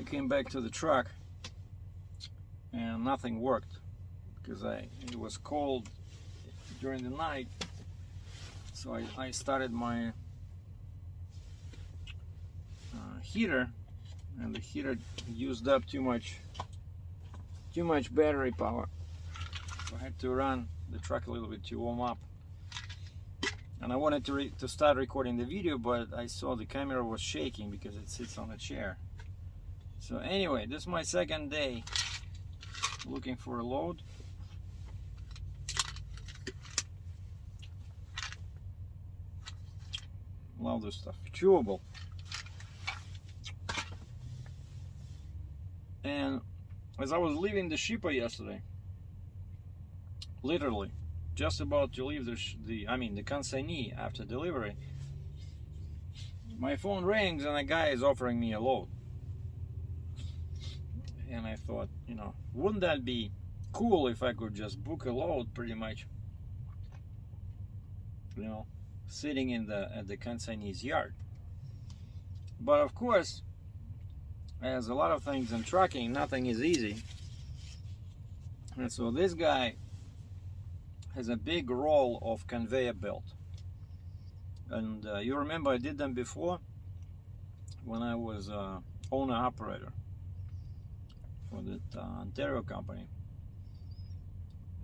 came back to the truck and nothing worked because it was cold during the night. So I started my heater, and the heater used up too much battery power. So I had to run the truck a little bit to warm up. And I wanted to start recording the video, but I saw the camera was shaking because it sits on a chair. So anyway, this is my second day looking for a load. Love this stuff. Chewable. And as I was leaving the shipper yesterday, literally just about to leave the consignee after delivery, my phone rings and a guy is offering me a load. And I thought, you know, wouldn't that be cool if I could just book a load pretty much, you know, sitting at the consignee's yard. But of course, as a lot of things in trucking, nothing is easy. And so this guy has a big roll of conveyor belt. And you remember I did them before when I was owner-operator for that Ontario company.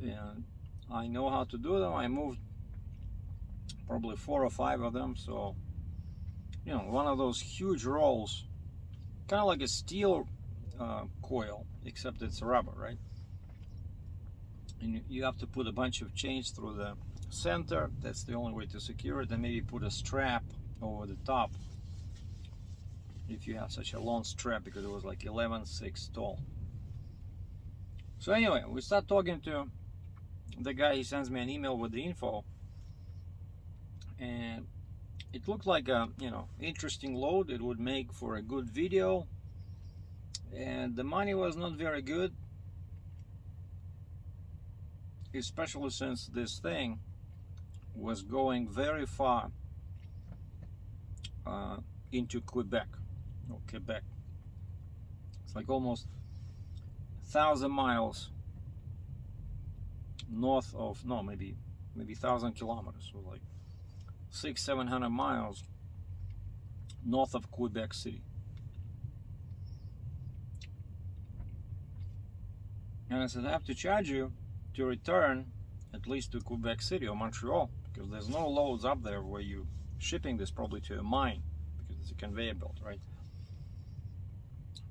And I know how to do them. I moved probably 4 or 5 of them. So, you know, one of those huge rolls, kind of like a steel coil, except it's rubber, right? And you have to put a bunch of chains through the center. That's the only way to secure it. And maybe put a strap over the top if you have such a long strap, because it was like 11.6 tall. So anyway, we start talking to the guy. He sends me an email with the info, and it looked like a, you know, interesting load. It would make for a good video, and the money was not very good, especially since this thing was going very far into Quebec. It's like almost 1,000 miles north of, no, maybe 1,000 kilometers, so like 600-700 miles north of Quebec City. And I said, I have to charge you to return at least to Quebec City or Montreal, because there's no loads up there where you shipping this probably to a mine, because it's a conveyor belt, right?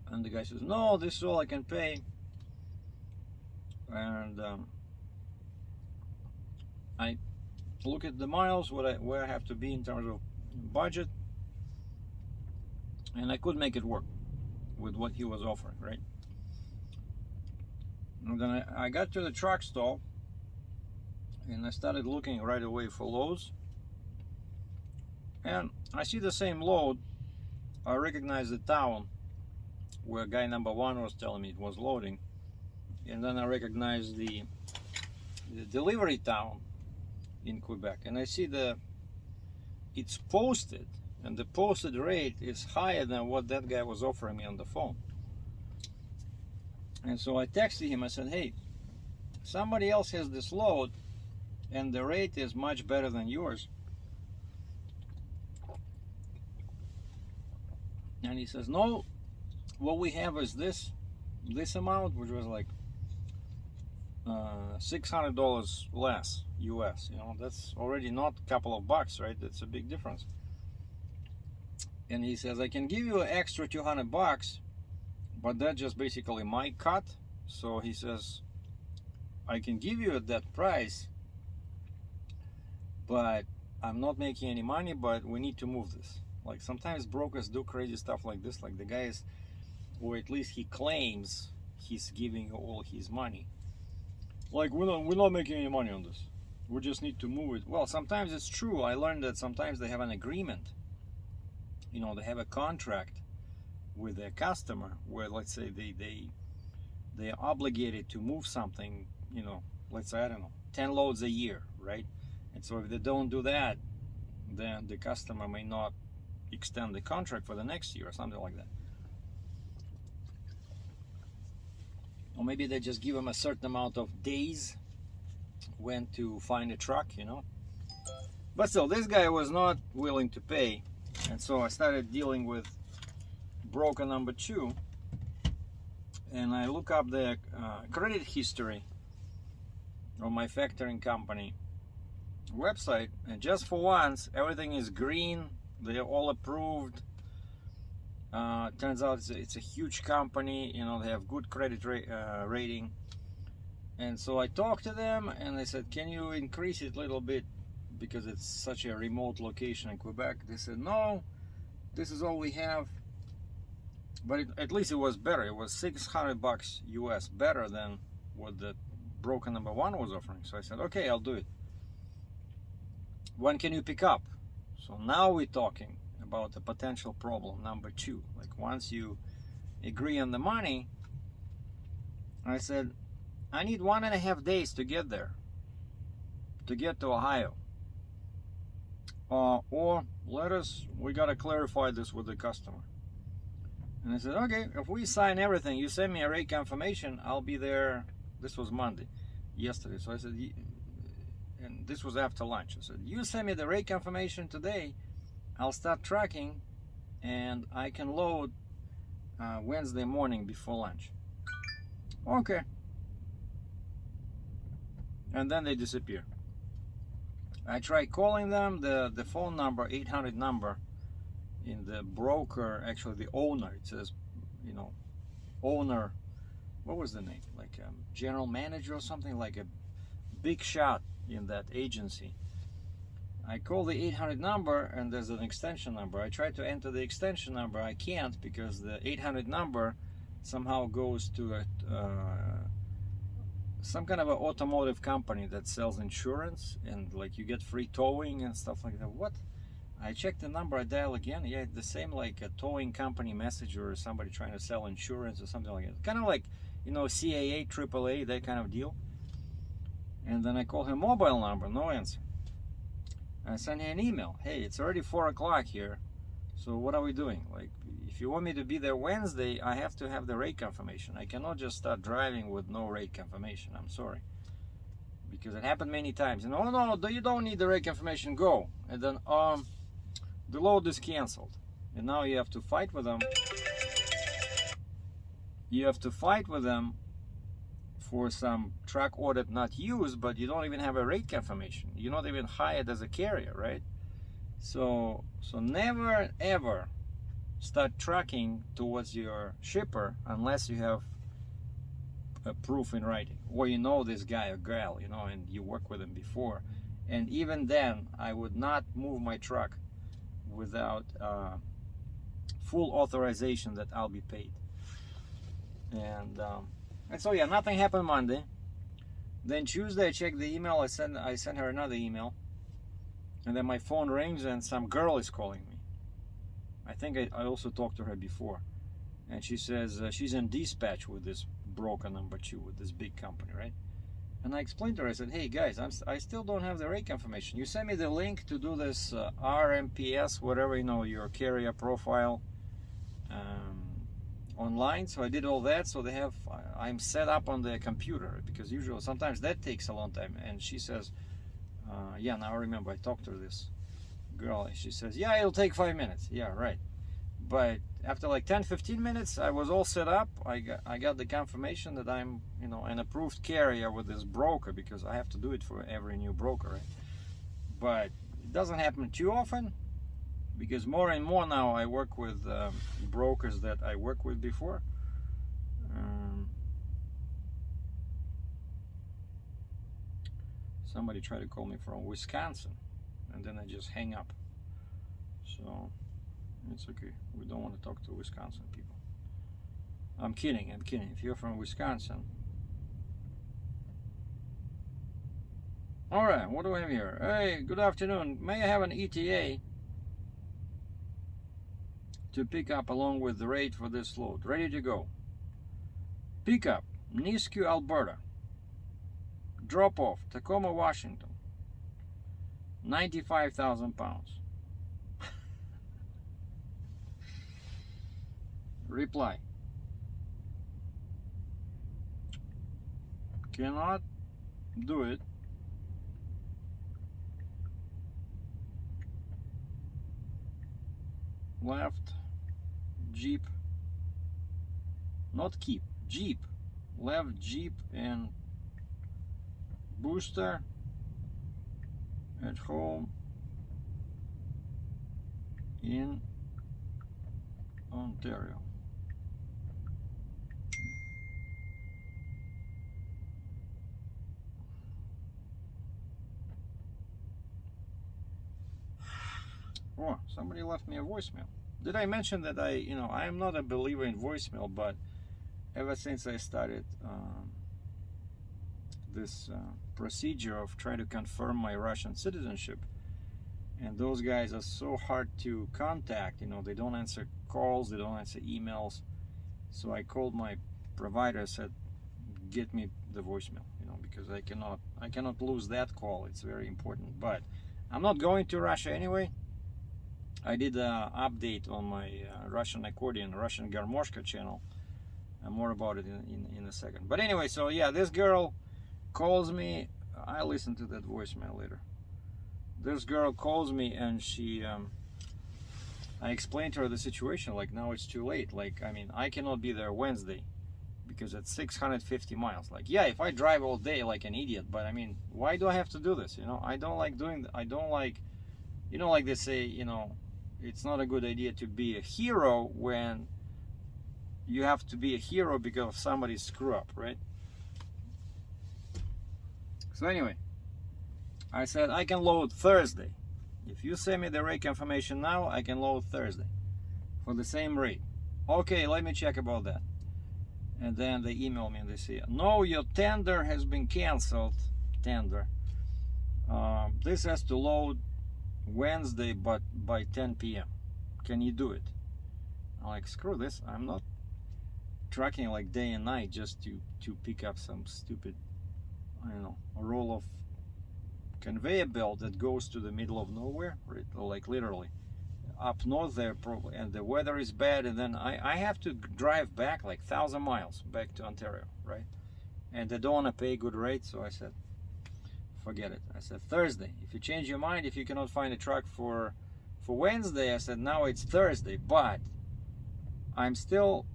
And the guy says, no, this is all I can pay. And I look at the miles, where I have to be in terms of budget, and I could make it work with what he was offering, right? And then I got to the truck stop, and I started looking right away for loads, and I see the same load. I recognize the town where guy number 1 was telling me it was loading, and then I recognize the delivery town in Quebec, and I see it's posted, and the posted rate is higher than what that guy was offering me on the phone. And so I texted him. I said, hey, somebody else has this load and the rate is much better than yours. And he says, no, what we have is this amount, which was like $600 less US. You know, that's already not a couple of bucks, right? That's a big difference. And he says, I can give you an extra $200, but that's just basically my cut. So he says, I can give you at that price, but I'm not making any money, but we need to move this. Like sometimes brokers do crazy stuff like this, like the guy is, or at least he claims he's giving you all his money. Like we're not making any money on this. We just need to move it. Well, sometimes it's true. I learned that sometimes they have an agreement. You know, they have a contract with their customer where, let's say, they are obligated to move something, you know, let's say, I don't know, 10 loads a year, right? And so if they don't do that, then the customer may not extend the contract for the next year or something like that. or maybe they just give them a certain amount of days when to find a truck, you know. But still, this guy was not willing to pay, and so I started dealing with broker number 2, and I look up the credit history on my factoring company website, and just for once everything is green. They're all approved. Turns out it's a huge company, you know, they have good credit rating. And so I talked to them and I said, can you increase it a little bit because it's such a remote location in Quebec? They said, no, this is all we have. But at least it was better. It was $600 US, better than what the broker number 1 was offering. So I said, okay, I'll do it. When can you pick up? So now we're talking about the potential problem number 2. Like, once you agree on the money, I said, I need 1.5 days to get there, to get to Ohio. Or we gotta clarify this with the customer. And I said, okay, if we sign everything, you send me a rate confirmation, I'll be there. This was Monday, yesterday. So I said, and this was after lunch. I said, you send me the rate confirmation today, I'll start tracking, and I can load Wednesday morning before lunch. Okay. And then they disappear. I tried calling them, the phone number, 800 number, in the broker, actually the owner, it says, you know, owner, what was the name? Like general manager or something, like a big shot in that agency. I call the 800 number and there's an extension number. I try to enter the extension number. I can't, because the 800 number somehow goes to some kind of an automotive company that sells insurance, and like you get free towing and stuff like that. What? I check the number, I dial again. Yeah, the same, like a towing company message or somebody trying to sell insurance or something like that. Kind of like, you know, CAA, AAA, that kind of deal. And then I call her mobile number, no answer. I send her an email. Hey, it's already 4 o'clock here. So what are we doing? Like, if you want me to be there Wednesday, I have to have the rate confirmation. I cannot just start driving with no rate confirmation. I'm sorry. Because it happened many times. And, oh no, you don't need the rate confirmation, go. And then, the load is canceled. And now you have to fight with them. You have to fight with them for some truck order not used, but you don't even have a rate confirmation. You're not even hired as a carrier, right? So never ever start trucking towards your shipper unless you have a proof in writing, or you know this guy or girl, you know, and you work with him before. And even then, I would not move my truck without full authorization that I'll be paid. And so yeah, nothing happened Monday. Then Tuesday I checked the email. I sent her another email, and then my phone rings and some girl is calling me. I think I also talked to her before, and she says she's in dispatch with this broker number 2 with this big company, right? And I explained to her, I said, hey guys, I still don't have the rate confirmation. You sent me the link to do this RMPS, whatever, you know, your carrier profile online. So I did all that. So I'm set up on the computer, because usually sometimes that takes a long time. And she says, yeah, now I remember I talked to this girl, and she says, yeah, it'll take 5 minutes. Yeah, right. But after like 10-15 minutes, I was all set up. I got the confirmation that I'm, you know, an approved carrier with this broker, because I have to do it for every new broker, right? But it doesn't happen too often, because more and more now I work with brokers that I worked with before. Somebody tried to call me from Wisconsin, and then I just hang up. So it's okay. We don't want to talk to Wisconsin people. I'm kidding. If you're from Wisconsin. All right, what do I have here? Hey, good afternoon. May I have an ETA to pick up along with the rate for this load? Ready to go. Pick up, Nisku, Alberta. Drop off, Tacoma, Washington. 95,000 pounds. Reply. cannot do it. Left, Jeep, not keep, Jeep, left Jeep and booster at home in Ontario. Oh, somebody left me a voicemail. Did I mention that I am not a believer in voicemail, but ever since I started this procedure of trying to confirm my Russian citizenship, and those guys are so hard to contact, they don't answer calls, they don't answer emails. So I called my provider, said, get me the voicemail, because I cannot lose that call. It's very important. But I'm not going to Russia anyway. I did an update on my Russian accordion, Russian Garmoshka channel. More about it in a second. But anyway, so yeah, this girl calls me. I'll listen to that voicemail later. This girl calls me and she, I explained to her the situation, like now it's too late. Like, I mean, I cannot be there Wednesday because it's 650 miles. Like, yeah, if I drive all day like an idiot, but I mean, why do I have to do this? I don't like doing, I don't like, like they say, it's not a good idea to be a hero when you have to be a hero because of somebody's screw up, right? So anyway, I said I can load Thursday. If you send me the rate confirmation now, I can load Thursday for the same rate. Okay, let me check about that. And then they email me and they say, no, your tender has been canceled. Tender. This has to load Wednesday, but by 10 p.m. Can you do it? I'm like, screw this. I'm not trucking like day and night just to pick up some stupid, I don't know, a roll of conveyor belt that goes to the middle of nowhere, right? Like literally up north there, probably, and the weather is bad, and then I have to drive back like 1,000 miles back to Ontario, right? And they don't want to pay good rate, so I said, forget it. I said Thursday. If you change your mind, if you cannot find a truck for Wednesday, I said now it's Thursday, but I'm still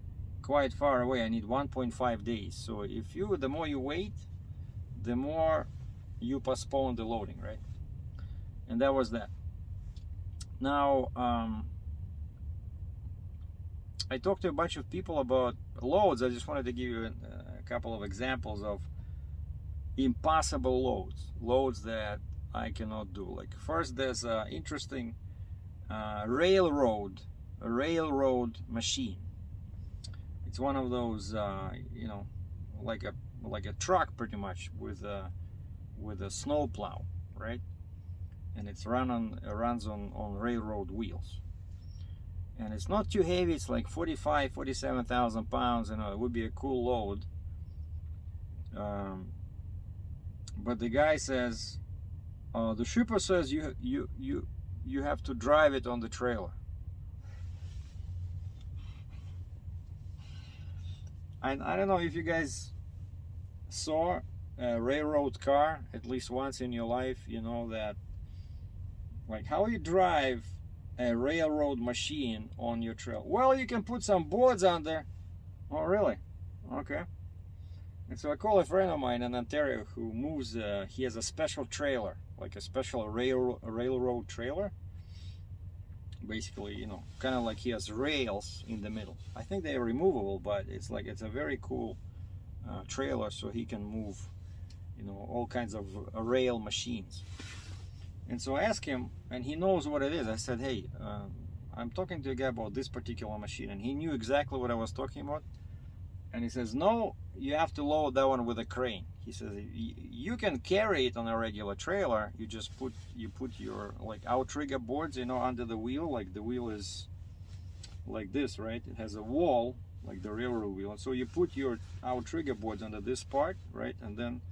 quite far away. I need 1.5 days. So if the more you wait, the more you postpone the loading, right? And that was that. Now, I talked to a bunch of people about loads. I just wanted to give you a couple of examples of impossible loads that I cannot do. Like first, there's an interesting railroad machine. It's one of those, like a truck pretty much with a snow plow, right? And it's runs on railroad wheels. And it's not too heavy. It's like 47,000 pounds. It would be a cool load. But the guy says, the shipper says you have to drive it on the trailer. And I don't know if you guys saw a railroad car at least once in your life. You know that, like, how you drive a railroad machine on your trailer. Well, you can put some boards under. Oh, really? Okay. And so I call a friend of mine in Ontario who moves, he has a special trailer, like a special railroad trailer. Basically, kind of like he has rails in the middle. I think they're removable, but it's a very cool trailer, so he can move, all kinds of rail machines. And so I asked him, and he knows what it is. I said, hey, I'm talking to a guy about this particular machine, and he knew exactly what I was talking about. And he says, no, you have to load that one with a crane. He says, you can carry it on a regular trailer. You just put your like outrigger boards, under the wheel. Like the wheel is like this, right? It has a wall like the railroad wheel. And so you put your outrigger boards under this part, right? And then,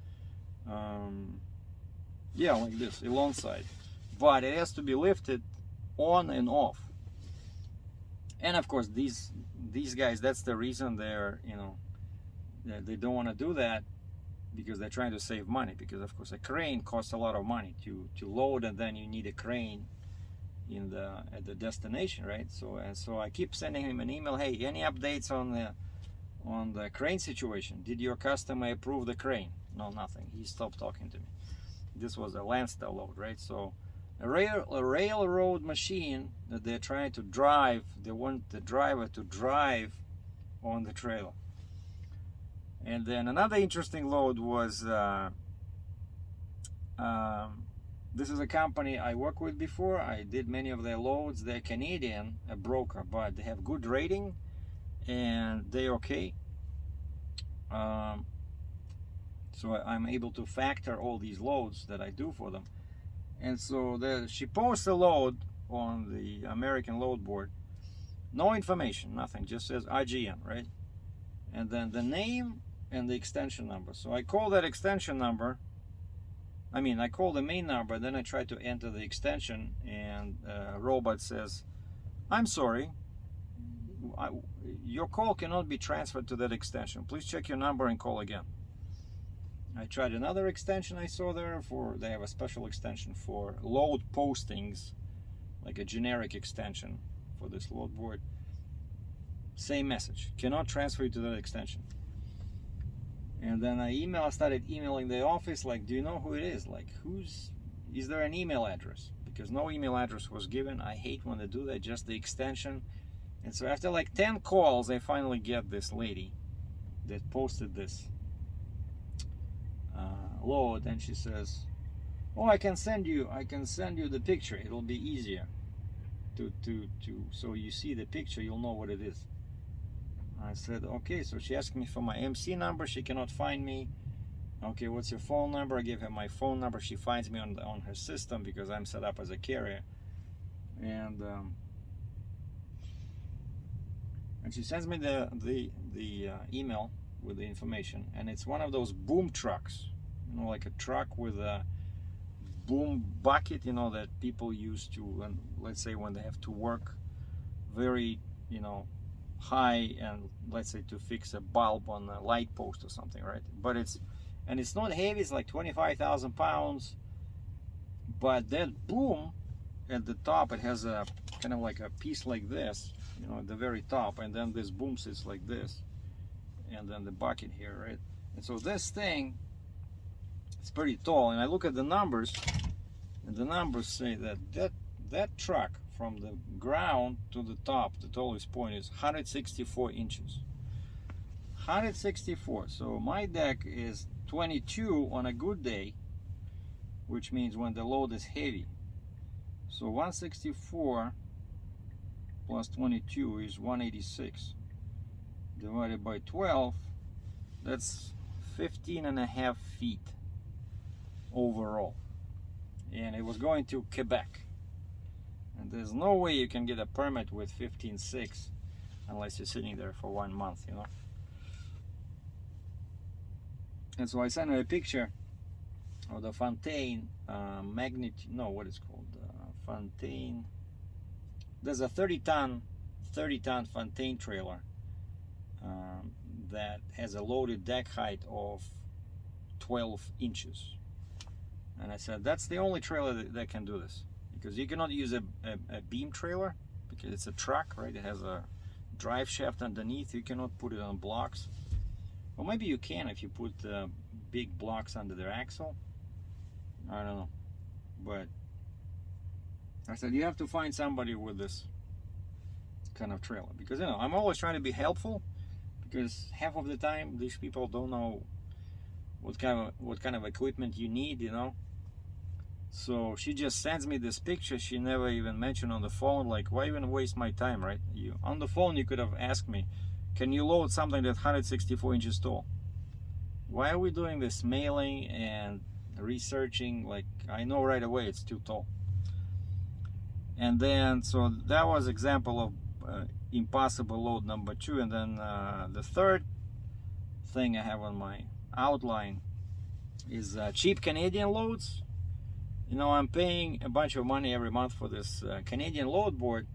yeah, like this, alongside. But it has to be lifted on and off. And of course, these guys, that's the reason they're, they don't want to do that, because they're trying to save money, because of course a crane costs a lot of money to load, and then you need a crane at the destination, right? So I keep sending him an email, hey, any updates on the crane situation? Did your customer approve the crane? No, nothing. He stopped talking to me. This was a Landstar load, right? So a railroad machine that they're trying to drive, they want the driver to drive on the trailer. And then another interesting load was this is a company I worked with before. I did many of their loads. They're Canadian, a broker, but they have good rating and they're okay. So I'm able to factor all these loads that I do for them. And so she posts a load on the American load board. No information, nothing, just says IGN, right? And then the name and the extension number. So I call that extension number. I call the main number, then I try to enter the extension, and robot says, I'm sorry, your call cannot be transferred to that extension. Please check your number and call again. I tried another extension I saw there. They have a special extension for load postings, like a generic extension for this load board. Same message, cannot transfer you to that extension. And then I started emailing the office, like, do you know who it is? Like, is there an email address? Because no email address was given. I hate when they do that, just the extension. And so after like 10 calls, I finally get this lady that posted this load, and she says, oh, I can send you the picture. It'll be easier so you see the picture, you'll know what it is. I said, okay. So she asked me for my MC number. She cannot find me. Okay, what's your phone number? I gave her my phone number. She finds me on her system because I'm set up as a carrier. And she sends me the email with the information, and it's one of those boom trucks, like a truck with a boom bucket, that people use to, let's say when they have to work very, high, and let's say to fix a bulb on a light post or something, right? But it's not heavy. It's like 25,000 pounds, but that boom at the top, it has a kind of like a piece like this, at the very top, and then this boom sits like this, and then the bucket here, right? And so this thing, it's pretty tall, and I look at the numbers, and the numbers say that truck from the ground to the top, the tallest point, is 164 inches. 164. So my deck is 22 on a good day, which means when the load is heavy. So 164 plus 22 is 186. Divided by 12, that's 15.5 feet overall. And it was going to Quebec. And there's no way you can get a permit with 15.6 unless you're sitting there for 1 month, And so I sent her a picture of the Fontaine what is called? Fontaine. There's a 30-ton Fontaine trailer that has a loaded deck height of 12 inches. And I said, that's the only trailer that can do this. Because you cannot use a beam trailer, because it's a truck, right? It has a drive shaft underneath. You cannot put it on blocks. Well, maybe you can if you put big blocks under their axle. I don't know. But I said, you have to find somebody with this kind of trailer. Because, I'm always trying to be helpful. Because half of the time, these people don't know what kind of equipment you need, So she just sends me this picture. She never even mentioned on the phone, like, why even waste my time, right? On the phone, you could have asked me, can you load something that's 164 inches tall? Why are we doing this mailing and researching? Like, I know right away it's too tall. And then, so that was example of impossible load number 2. And then the third thing I have on my outline is cheap Canadian loads. I'm paying a bunch of money every month for this Canadian load board.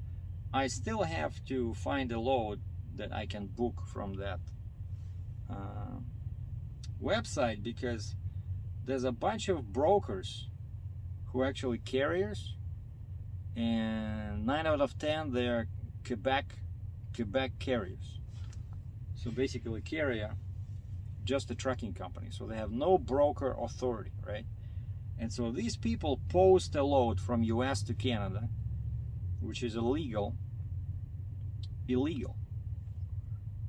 I still have to find a load that I can book from that website, because there's a bunch of brokers who are actually carriers, and 9 out of 10 they're Quebec carriers. So basically carrier, just a trucking company, so they have no broker authority, right? And so these people post a load from US to Canada, which is illegal.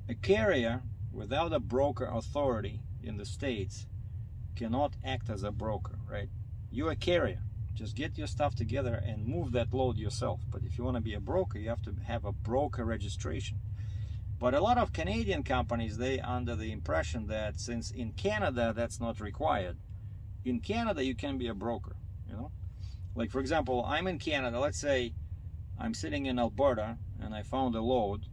A carrier without a broker authority in the States cannot act as a broker, right? You're a carrier, just get your stuff together and move that load yourself. But if you want to be a broker, you have to have a broker registration. But a lot of Canadian companies, they under the impression that since in Canada that's not required, in Canada you can be a broker, you know? Like for example, I'm in Canada, let's say I'm sitting in Alberta and I found a load,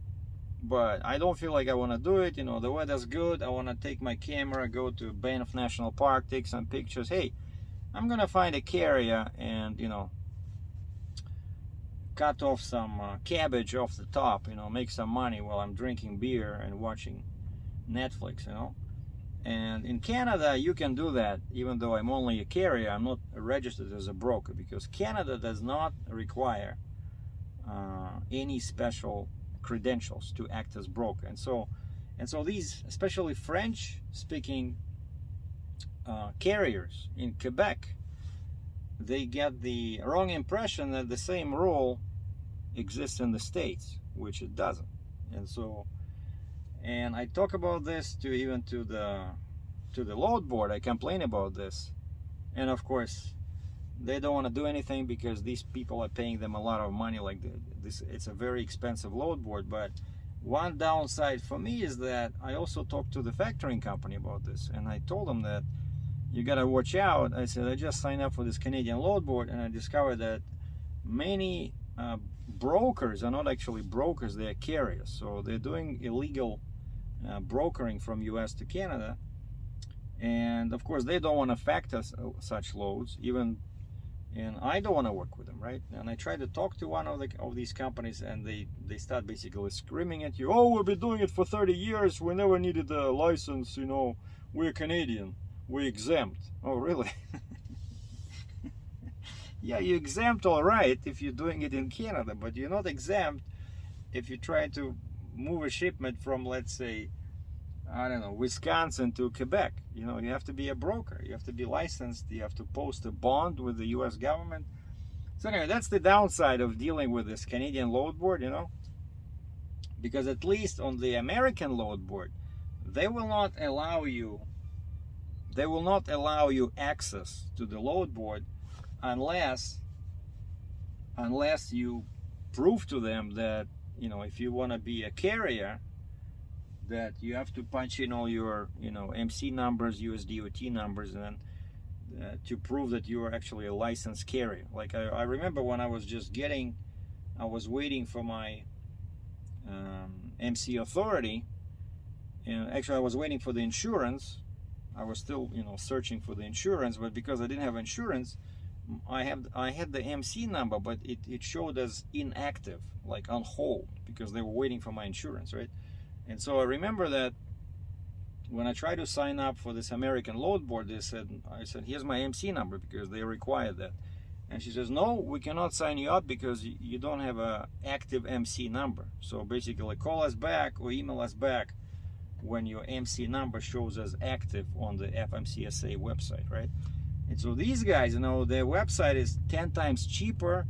but I don't feel like I want to do it, you know, the weather's good, I want to take my camera, go to Banff National Park, take some pictures. Hey, I'm gonna find a carrier and, you know, cut off some cabbage off the top, you know, make some money while I'm drinking beer and watching Netflix, you know. And in Canada you can do that, even though I'm only a carrier, I'm not registered as a broker, because Canada does not require any special credentials to act as broker. And so these, especially French speaking carriers in Quebec, they get the wrong impression that the same rule exists in the States, which it doesn't. And so, and I talk about this to even to the load board. I complain about this, and of course they don't want to do anything because these people are paying them a lot of money. Like this, it's a very expensive load board. But one downside for me is that I also talked to the factoring company about this, and I told them that you gotta watch out. I said I just signed up for this Canadian load board, and I discovered that many brokers are not actually brokers, they're carriers. So they're doing illegal brokering from US to Canada, and of course they don't want to factor such loads, even, and I don't want to work with them, right? And I tried to talk to one of these companies, and they start basically screaming at you, oh, we've been doing it for 30 years, we never needed a license, you know, we're Canadian, we're exempt. Oh, really? Yeah, you're exempt, all right, if you're doing it in Canada, but you're not exempt if you try to move a shipment from, let's say, I don't know, Wisconsin to Quebec. You know, you have to be a broker, you have to be licensed, you have to post a bond with the US government. So anyway, that's the downside of dealing with this Canadian load board, you know, because at least on the American load board, they will not allow you access to the load board unless you prove to them that, you know, if you want to be a carrier, that you have to punch in all your, you know, MC numbers, USDOT numbers, and to prove that you are actually a licensed carrier. Like I remember when I was waiting for my MC authority, and actually I was waiting for the insurance. I was still, you know, searching for the insurance, but because I didn't have insurance, I had the MC number, but it showed as inactive, like on hold, because they were waiting for my insurance, right? And so I remember that when I tried to sign up for this American load board, I said, here's my MC number, because they required that. And she says, no, we cannot sign you up because you don't have a active MC number. So basically call us back or email us back when your MC number shows as active on the FMCSA website, right? And so these guys, you know, their website is 10 times cheaper.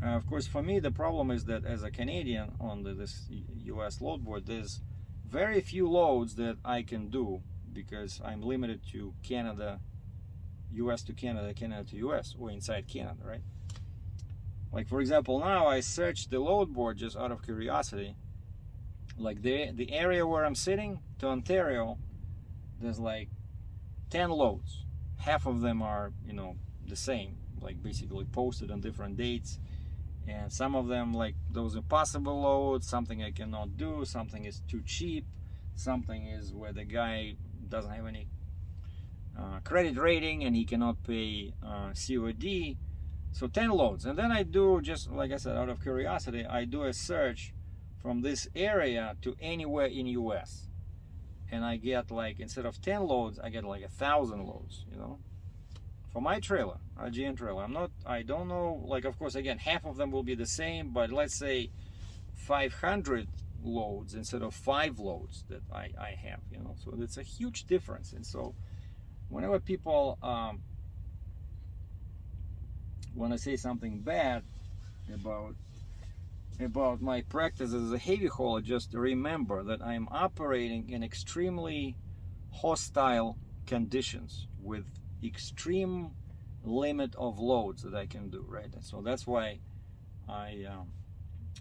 Of course, for me, the problem is that as a Canadian on this US load board, there's very few loads that I can do because I'm limited to Canada, US to Canada, Canada to US, or inside Canada, right? Like for example, now I searched the load board just out of curiosity. Like the area where I'm sitting to Ontario, there's like 10 loads. Half of them are, you know, the same, like basically posted on different dates. And some of them, like those impossible loads, something I cannot do, something is too cheap, something is where the guy doesn't have any credit rating and he cannot pay COD. So 10 loads. And then I do, just like I said, out of curiosity, I do a search from this area to anywhere in US. and I get like, instead of 10 loads, I get like 1,000 loads, you know, for my trailer, RGN trailer. I don't know, like, of course, again, half of them will be the same, but let's say 500 loads instead of 5 loads that I have, you know, so it's a huge difference. And so whenever people want to say something bad about my practice as a heavy hauler, just remember that I'm operating in extremely hostile conditions with extreme limit of loads that I can do, right? And so that's why I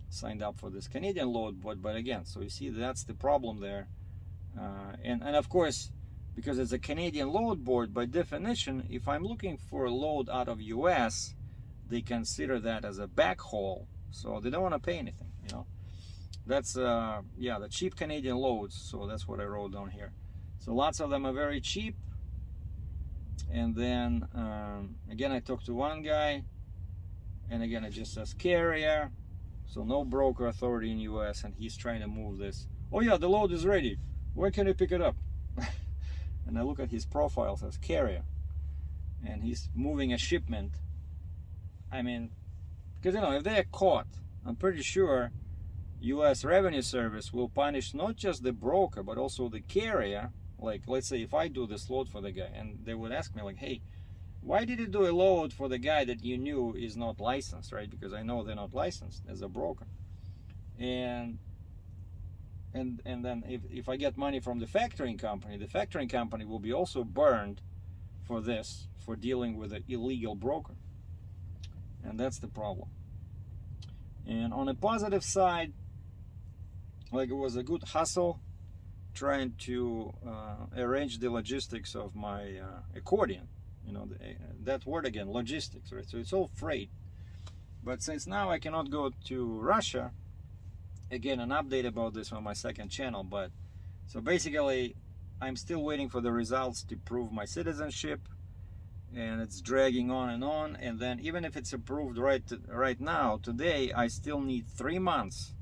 signed up for this Canadian load board. But again, so you see, that's the problem there. And of course, because it's a Canadian load board, by definition, if I'm looking for a load out of US, they consider that as a backhaul, so they don't want to pay anything, you know. That's yeah, the cheap Canadian loads. So that's what I wrote down here. So lots of them are very cheap. And then again, I talked to one guy, and again, it just says carrier, so no broker authority in US, and he's trying to move this. Oh yeah, the load is ready, when can you pick it up? And I look at his profile, says carrier, and he's moving a shipment. I mean, because, you know, if they're caught, I'm pretty sure US Revenue Service will punish not just the broker but also the carrier. Like, let's say if I do this load for the guy, and they would ask me like, hey, why did you do a load for the guy that you knew is not licensed, right? Because I know they're not licensed as a broker. And then if I get money from the factoring company will be also burned for this, for dealing with an illegal broker. And that's the problem. And on a positive side, like, it was a good hustle trying to arrange the logistics of my accordion. You know, that word again, logistics, right? So it's all freight. But since now I cannot go to Russia, again, an update about this on my second channel. But so basically, I'm still waiting for the results to prove my citizenship, and it's dragging on. And then even if it's approved right now, today, I still need 3 months.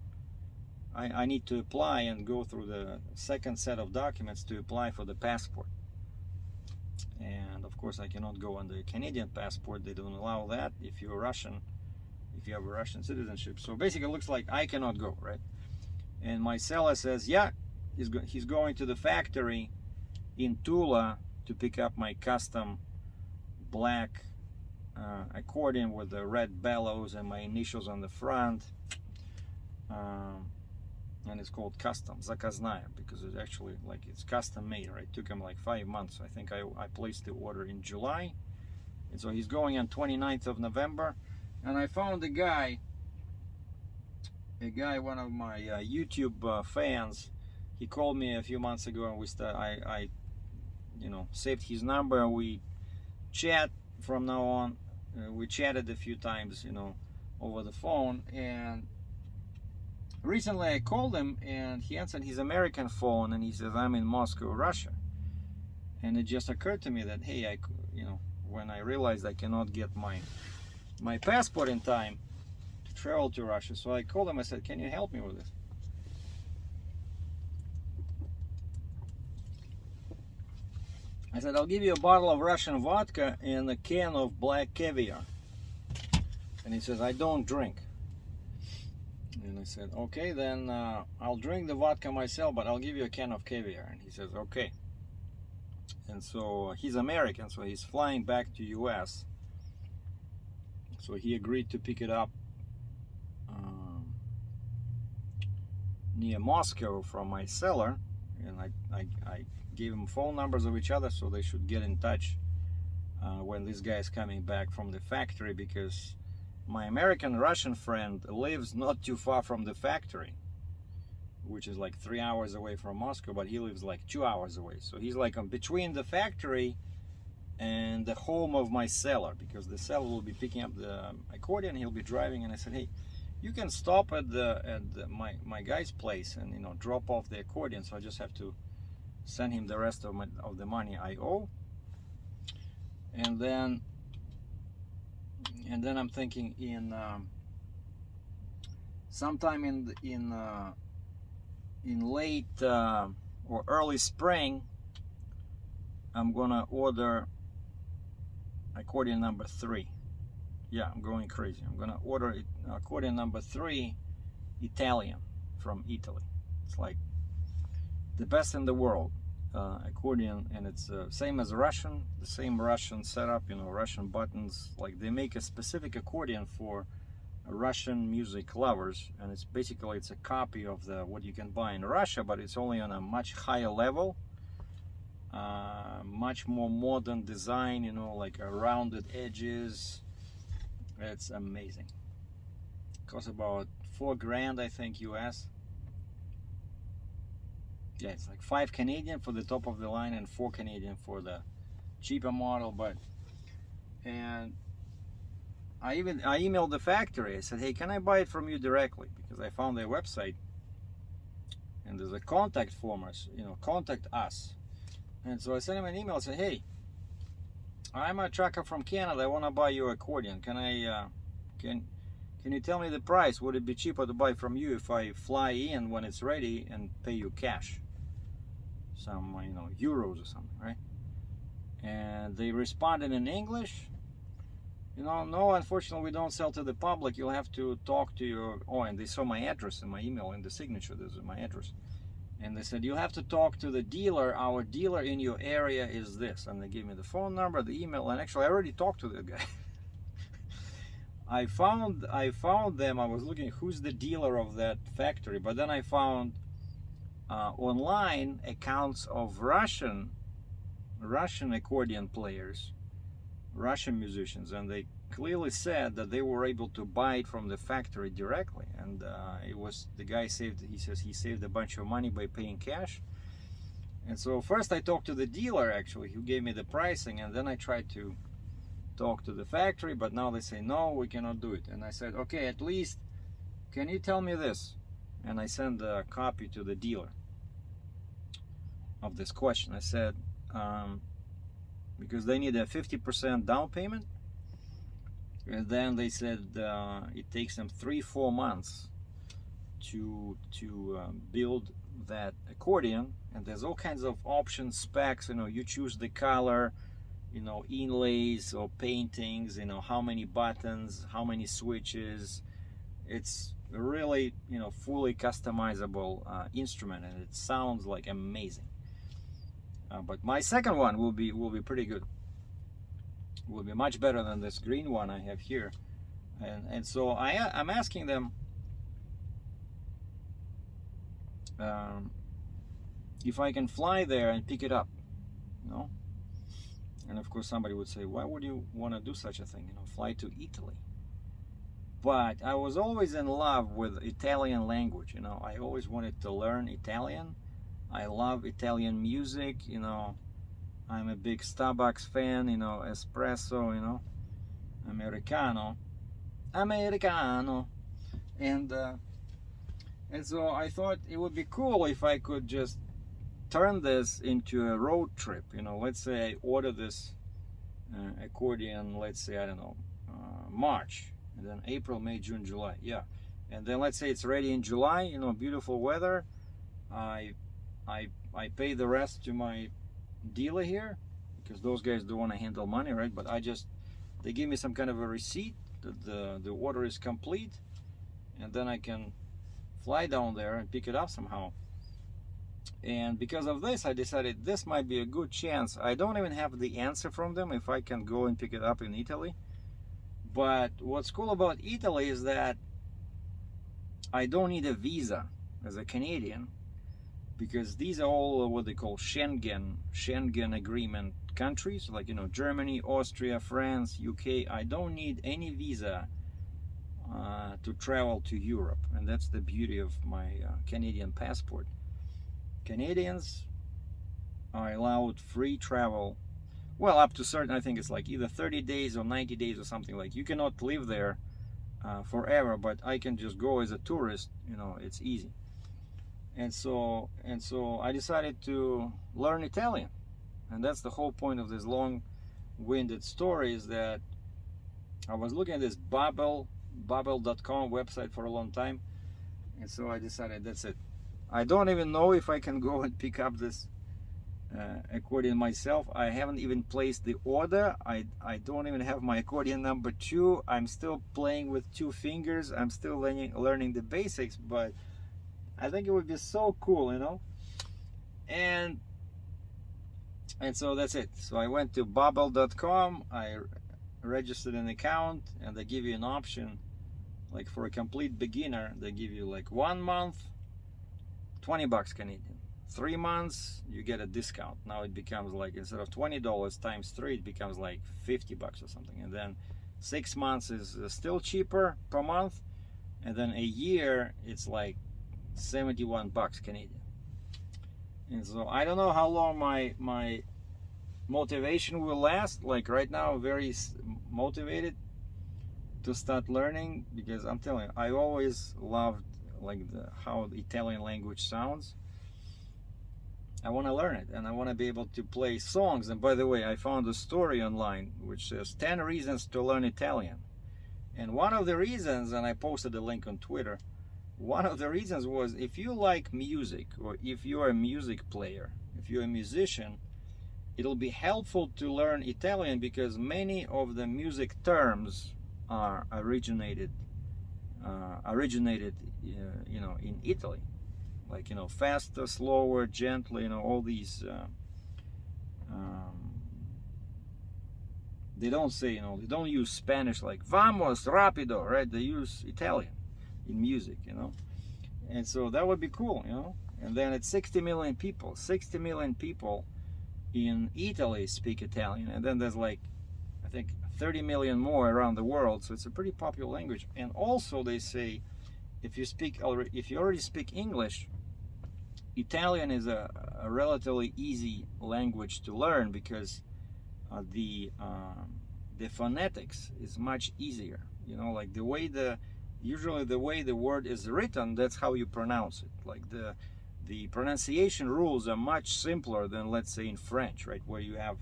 I need to apply and go through the second set of documents to apply for the passport. And of course, I cannot go on the Canadian passport. They don't allow that if you're Russian, if you have a Russian citizenship. So basically, it looks like I cannot go, right? And my seller says, yeah, he's going to the factory in Tula to pick up my custom black accordion with the red bellows and my initials on the front. And it's called custom, Zakaznaya, because it's actually like, it's custom made, right? It took him like 5 months. I think I placed the order in July. And so he's going on 29th of November. And I found a guy, one of my YouTube fans. He called me a few months ago, and I you know, saved his number. We chat from now on. We chatted a few times, you know, over the phone. And recently I called him, and he answered his American phone, and he says, I'm in Moscow, Russia. And it just occurred to me that, hey, you know, when I realized I cannot get my passport in time to travel to Russia, so I called him. I said, can you help me with this? I said, I'll give you a bottle of Russian vodka and a can of black caviar. And he says, I don't drink. And I said, okay, then I'll drink the vodka myself, but I'll give you a can of caviar. And he says, okay. And so he's American, so he's flying back to US. So he agreed to pick it up near Moscow from my seller. And I gave him phone numbers of each other, so they should get in touch when this guy is coming back from the factory, because my American-Russian friend lives not too far from the factory, which is like 3 hours away from Moscow, but he lives like 2 hours away. So he's like between the factory and the home of my seller, because the seller will be picking up the accordion, he'll be driving. And I said, hey, you can stop at my guy's place and, you know, drop off the accordion, so I just have to send him the rest of the money I owe. And then I'm thinking in sometime in late or early spring, I'm gonna order accordion number 3. Yeah, I'm going crazy. I'm gonna order accordion number 3 Italian from Italy. It's like the best in the world accordion, and it's same as Russian, the same Russian setup, you know, Russian buttons. Like they make a specific accordion for Russian music lovers, and it's basically it's a copy of the what you can buy in Russia, but it's only on a much higher level, much more modern design, you know, like rounded edges. It's amazing. Costs about $4,000, I think, US. Yeah, it's like 5 Canadian for the top of the line and 4 Canadian for the cheaper model. But and I emailed the factory. I said, hey, can I buy it from you directly? Because I found their website and there's a contact form, you know, contact us. And so I sent him an email. I said, hey, I'm a trucker from Canada. I want to buy your accordion. Can I can you tell me the price? Would it be cheaper to buy from you if I fly in when it's ready and pay you cash, some, you know, euros or something, right? And they responded in English. You know, no, unfortunately, we don't sell to the public. You'll have to talk to your... Oh, and they saw my address in my email, in the signature. This is my address. And they said, you'll have to talk to the dealer. Our dealer in your area is this. And they gave me the phone number, the email, and actually, I already talked to the guy. I found them. I was looking who's the dealer of that factory, but then I found online accounts of Russian accordion players, Russian musicians, and they clearly said that they were able to buy it from the factory directly. And it was, the guy saved, he says he saved a bunch of money by paying cash. And so first I talked to the dealer, actually, who gave me the pricing, and then I tried to talk to the factory, but now they say no, we cannot do it. And I said, okay, at least can you tell me this? And I sent a copy to the dealer of this question. I said, because they need a 50% down payment, and then they said it takes them 3-4 months to build that accordion, and there's all kinds of options, specs, you know, you choose the color, you know, inlays or paintings, you know, how many buttons, how many switches. It's really, you know, fully customizable instrument, and it sounds like amazing. But my second one will be pretty good. Will be much better than this green one I have here. And so I'm asking them if I can fly there and pick it up, you know. And of course somebody would say, why would you want to do such a thing, you know, fly to Italy? But I was always in love with Italian language, you know. I always wanted to learn Italian. I love Italian music, you know. I'm a big Starbucks fan, you know, espresso, you know, Americano. And so I thought it would be cool if I could just turn this into a road trip, you know. Let's say I order this accordion, let's say, I don't know, March, and then April, May, June, July, yeah. And then let's say it's ready in July, you know, beautiful weather. I pay the rest to my dealer here, because those guys don't want to handle money, right? But they give me some kind of a receipt that the order is complete, and then I can fly down there and pick it up somehow. And because of this, I decided this might be a good chance. I don't even have the answer from them if I can go and pick it up in Italy. But what's cool about Italy is that I don't need a visa as a Canadian, because these are all what they call Schengen agreement countries, like, you know, Germany, Austria, France, UK. I don't need any visa to travel to Europe, and that's the beauty of my Canadian passport. Canadians are allowed free travel, well, up to certain, I think it's like either 30 days or 90 days or something. Like, you cannot live there forever, but I can just go as a tourist, you know, it's easy. And so I decided to learn Italian, and that's the whole point of this long-winded story, is that I was looking at this Babbel.com website for a long time, and so I decided that's it. I don't even know if I can go and pick up this accordion myself. I haven't even placed the order. I don't even have my accordion number 2. I'm still playing with 2 fingers. I'm still learning the basics, but I think it would be so cool, you know. And so that's it. So I went to babbel.com, I registered an account, and they give you an option, like for a complete beginner, they give you like 1 month, 20 bucks Canadian. 3 months, you get a discount. Now it becomes like, instead of $20 times 3, it becomes like 50 bucks or something. And then 6 months is still cheaper per month. And then a year, it's like 71 bucks Canadian. And so I don't know how long my motivation will last. Like right now, very motivated to start learning, because I'm telling you, I always loved like how the Italian language sounds. I want to learn it, and I want to be able to play songs. And by the way, I found a story online which says 10 reasons to learn Italian. And one of the reasons, and I posted a link on Twitter, one of the reasons was, if you like music, or if you're a music player, if you're a musician, it'll be helpful to learn Italian, because many of the music terms are originated you know, in Italy. Like, you know, faster, slower, gently, you know, all these they don't say, you know, they don't use Spanish like vamos, rapido, right? They use Italian in music, you know. And so that would be cool, you know. And then it's 60 million people. 60 million people in Italy speak Italian. And then there's like, I think 30 million more around the world. So it's a pretty popular language. And also they say, if you already speak English, Italian is a relatively easy language to learn, because the phonetics is much easier. You know, like usually the way the word is written, that's how you pronounce it. Like the pronunciation rules are much simpler than, let's say, in French, right? Where you have,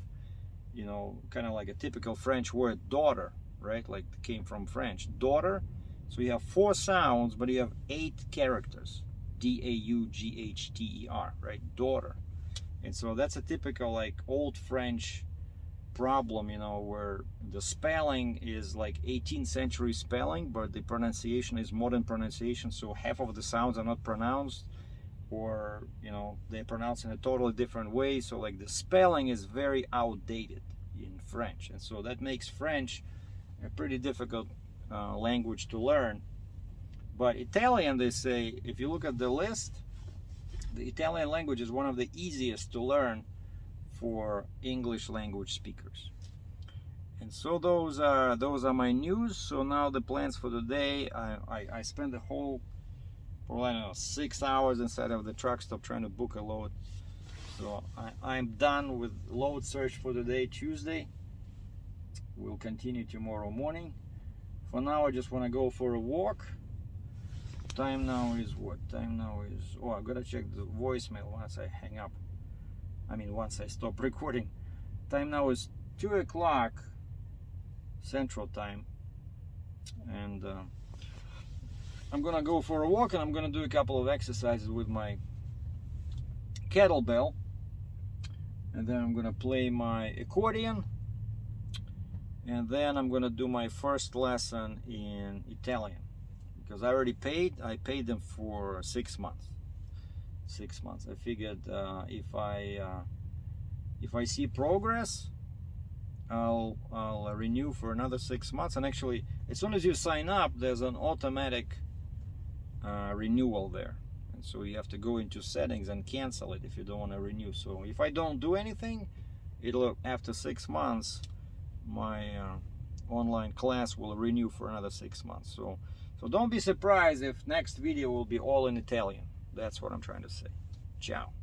you know, kind of like a typical French word, daughter, right? Like came from French, daughter. So you have 4 sounds, but you have 8 characters. D-A-U-G-H-T-E-R, right? Daughter. And so that's a typical like old French problem, you know, where the spelling is like 18th century spelling, but the pronunciation is modern pronunciation. So half of the sounds are not pronounced, or, you know, they pronounce in a totally different way. So like the spelling is very outdated in French. And so that makes French a pretty difficult language to learn. But Italian, they say, if you look at the list, the Italian language is one of the easiest to learn for English language speakers. And so those are my news. So now the plans for the day, I spent the whole, I don't know, 6 hours inside of the truck stop trying to book a load. So I'm done with load search for the day, Tuesday. We'll continue tomorrow morning. For now, I just want to go for a walk. Time now is what? Time now is, oh, I gotta check the voicemail once I hang up. I mean, once I stop recording. Time now is 2 o'clock Central Time. And I'm gonna go for a walk, and I'm gonna do a couple of exercises with my kettlebell. And then I'm gonna play my accordion. And then I'm gonna do my first lesson in Italian. Because I already paid. I paid them for 6 months. 6 months. I figured if I see progress, I'll renew for another 6 months. And actually, as soon as you sign up, there's an automatic renewal there. And so you have to go into settings and cancel it if you don't want to renew. So if I don't do anything, it'll, after 6 months, my online class will renew for another 6 months. So don't be surprised if next video will be all in Italian. That's what I'm trying to say. Ciao.